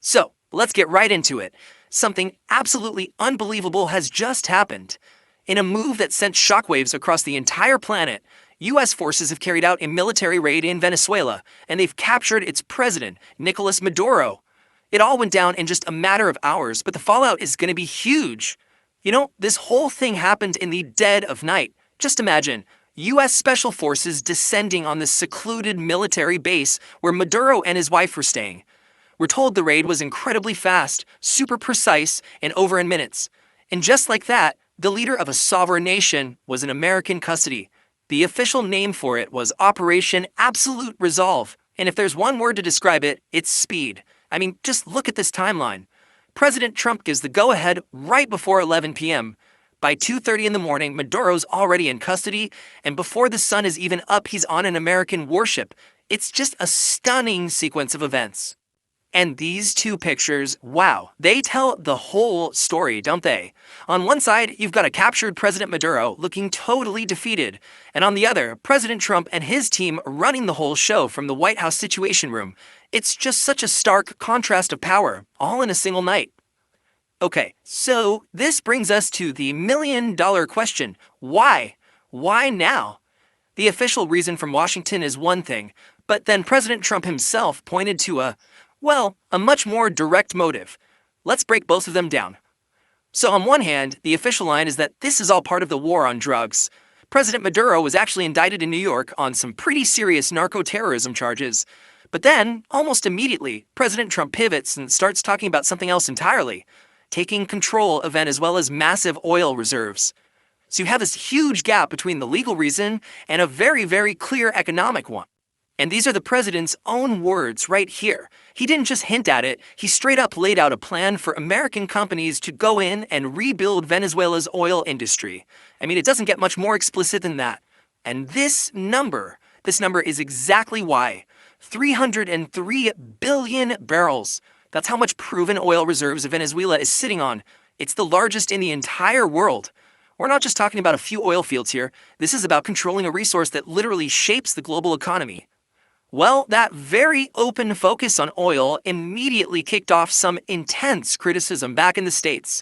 So, let's get right into it. Something absolutely unbelievable has just happened. In a move that sent shockwaves across the entire planet, U.S. forces have carried out a military raid in Venezuela, and they've captured its president, Nicolas Maduro. It all went down in just a matter of hours, but the fallout is going to be huge. This whole thing happened in the dead of night. Just imagine, U.S. Special Forces descending on this secluded military base where Maduro and his wife were staying. We're told the raid was incredibly fast, super precise, and over in minutes. And just like that, the leader of a sovereign nation was in American custody. The official name for it was Operation Absolute Resolve. And if there's one word to describe it, it's speed. I mean, just look at this timeline. President Trump gives the go-ahead right before 11 p.m. By 2:30 in the morning, Maduro's already in custody, and before the sun is even up, he's on an American warship. It's just a stunning sequence of events. And these two pictures, wow, they tell the whole story, don't they? On one side, you've got a captured President Maduro looking totally defeated. And on the other, President Trump and his team running the whole show from the White House Situation Room. It's just such a stark contrast of power, all in a single night. Okay, so this brings us to the million-dollar question. Why? Why now? The official reason from Washington is one thing, but then President Trump himself pointed to a much more direct motive. Let's break both of them down. So on one hand, the official line is that this is all part of the war on drugs. President Maduro was actually indicted in New York on some pretty serious narco-terrorism charges. But then, almost immediately, President Trump pivots and starts talking about something else entirely, taking control of Venezuela's massive oil reserves. So you have this huge gap between the legal reason and a very, very clear economic one. And these are the president's own words right here. He didn't just hint at it, he straight up laid out a plan for American companies to go in and rebuild Venezuela's oil industry. I mean, it doesn't get much more explicit than that. And this number is exactly why. 303 billion barrels. That's how much proven oil reserves Venezuela is sitting on. It's the largest in the entire world. We're not just talking about a few oil fields here. This is about controlling a resource that literally shapes the global economy. Well, that very open focus on oil immediately kicked off some intense criticism back in the States.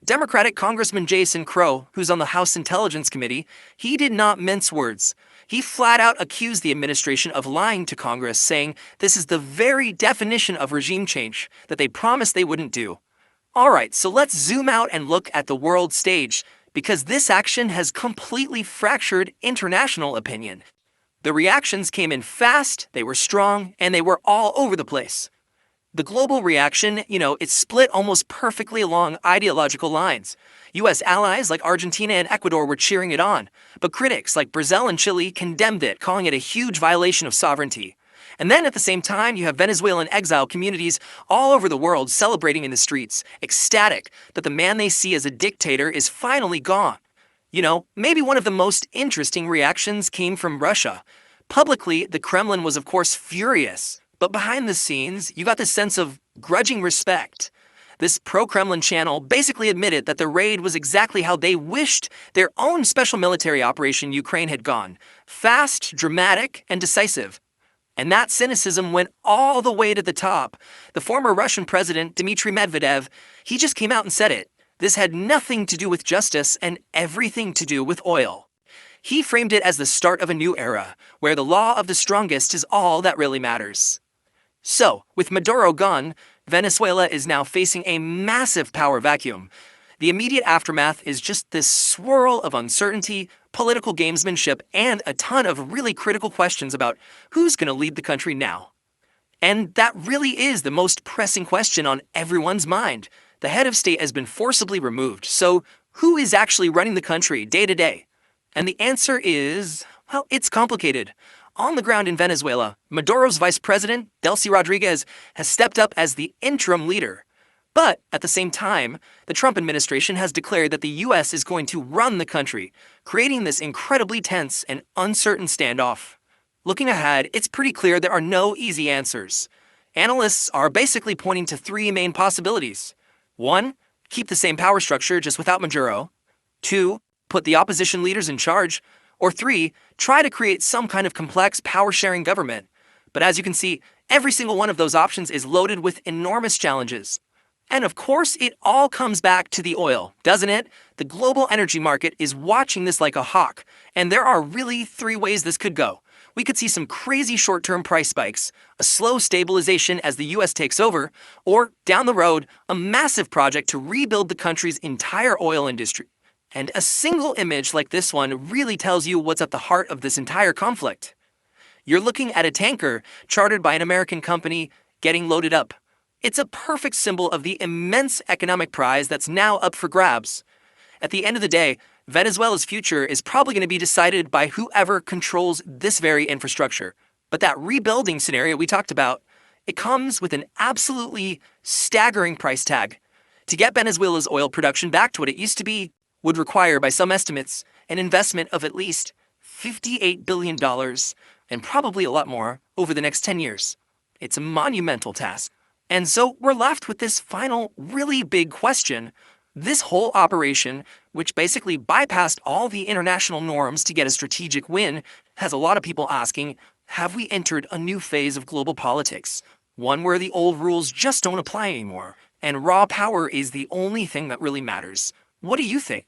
Democratic Congressman Jason Crow, who's on the House Intelligence Committee, he did not mince words. He flat out accused the administration of lying to Congress, saying this is the very definition of regime change that they promised they wouldn't do. All right, so let's zoom out and look at the world stage, because this action has completely fractured international opinion. The reactions came in fast, they were strong, and they were all over the place. The global reaction, it split almost perfectly along ideological lines. U.S. allies like Argentina and Ecuador were cheering it on, but critics like Brazil and Chile condemned it, calling it a huge violation of sovereignty. And then at the same time, you have Venezuelan exile communities all over the world celebrating in the streets, ecstatic that the man they see as a dictator is finally gone. Maybe one of the most interesting reactions came from Russia. Publicly, the Kremlin was of course furious, but behind the scenes, you got this sense of grudging respect. This pro-Kremlin channel basically admitted that the raid was exactly how they wished their own special military operation Ukraine had gone. Fast, dramatic, and decisive. And that cynicism went all the way to the top. The former Russian president, Dmitry Medvedev, he just came out and said it. This had nothing to do with justice and everything to do with oil. He framed it as the start of a new era, where the law of the strongest is all that really matters. So, with Maduro gone, Venezuela is now facing a massive power vacuum. The immediate aftermath is just this swirl of uncertainty, political gamesmanship, and a ton of really critical questions about who's going to lead the country now. And that really is the most pressing question on everyone's mind. The head of state has been forcibly removed, so who is actually running the country day to day? And the answer is, it's complicated. On the ground in Venezuela, Maduro's vice president, Delcy Rodriguez, has stepped up as the interim leader. But at the same time, the Trump administration has declared that the U.S. is going to run the country, creating this incredibly tense and uncertain standoff. Looking ahead, it's pretty clear there are no easy answers. Analysts are basically pointing to three main possibilities. 1. Keep the same power structure just without Maduro. 2. Put the opposition leaders in charge. Or 3. Try to create some kind of complex power-sharing government. But as you can see, Every single one of those options is loaded with enormous challenges. And of course, it all comes back to the oil, doesn't it? The global energy market is watching this like a hawk, and there are really three ways this could go. We could see some crazy short-term price spikes, a slow stabilization as the US takes over, or, down the road, a massive project to rebuild the country's entire oil industry. And a single image like this one really tells you what's at the heart of this entire conflict. You're looking at a tanker chartered by an American company getting loaded up. It's a perfect symbol of the immense economic prize that's now up for grabs. At the end of the day, Venezuela's future is probably going to be decided by whoever controls this very infrastructure. But that rebuilding scenario we talked about, it comes with an absolutely staggering price tag. To get Venezuela's oil production back to what it used to be would require, by some estimates, an investment of at least $58 billion, and probably a lot more, over the next 10 years. It's a monumental task. And so we're left with this final, really big question. This whole operation, which basically bypassed all the international norms to get a strategic win, has a lot of people asking, have we entered a new phase of global politics? One where the old rules just don't apply anymore, and raw power is the only thing that really matters. What do you think?